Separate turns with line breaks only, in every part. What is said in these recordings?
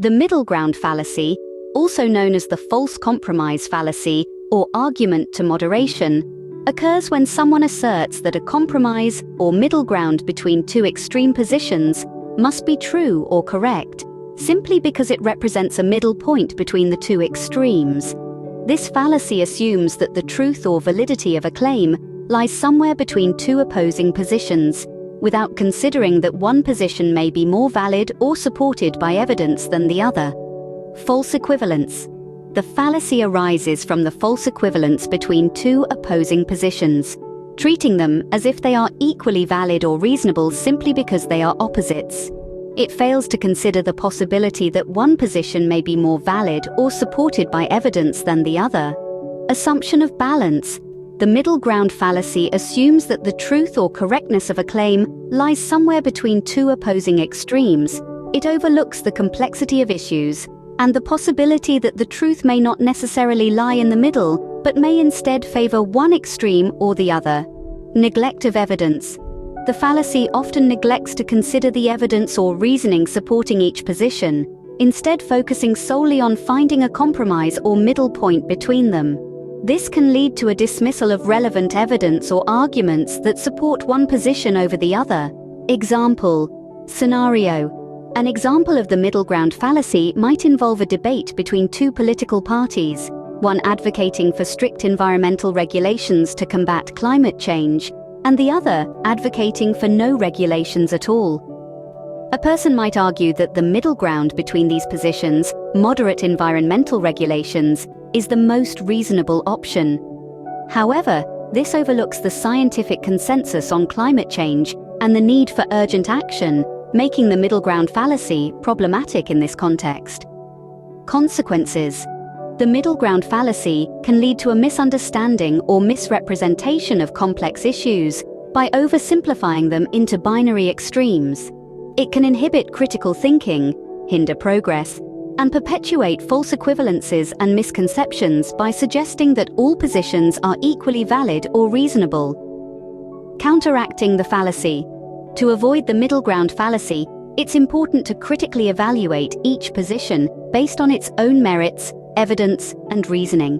The middle ground fallacy, also known as the false compromise fallacy or argument to moderation, occurs when someone asserts that a compromise or middle ground between two extreme positions must be true or correct, simply because it represents a middle point between the two extremes. This fallacy assumes that the truth or validity of a claim lies somewhere between two opposing positions, without considering that one position may be more valid or supported by evidence than the other. False equivalence. The fallacy arises from the false equivalence between two opposing positions, treating them as if they are equally valid or reasonable simply because they are opposites. It fails to consider the possibility that one position may be more valid or supported by evidence than the other. Assumption of balance. The middle ground fallacy assumes that the truth or correctness of a claim lies somewhere between two opposing extremes. It overlooks the complexity of issues and the possibility that the truth may not necessarily lie in the middle, but may instead favor one extreme or the other. Neglect of evidence. The fallacy often neglects to consider the evidence or reasoning supporting each position, instead focusing solely on finding a compromise or middle point between them. This can lead to a dismissal of relevant evidence or arguments that support one position over the other. Example. Scenario. An example of the middle ground fallacy might involve a debate between two political parties, one advocating for strict environmental regulations to combat climate change, and the other advocating for no regulations at all. A person might argue that the middle ground between these positions, moderate environmental regulations, is the most reasonable option. However, this overlooks the scientific consensus on climate change and the need for urgent action, making the middle ground fallacy problematic in this context. Consequences. The middle ground fallacy can lead to a misunderstanding or misrepresentation of complex issues by oversimplifying them into binary extremes. It can inhibit critical thinking, hinder progress, and perpetuate false equivalences and misconceptions by suggesting that all positions are equally valid or reasonable. Counteracting the fallacy. To avoid the middle ground fallacy, it's important to critically evaluate each position based on its own merits, evidence, and reasoning.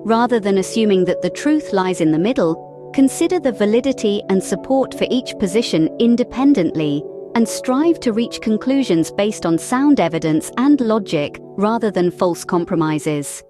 Rather than assuming that the truth lies in the middle, consider the validity and support for each position independently and strive to reach conclusions based on sound evidence and logic rather than false compromises.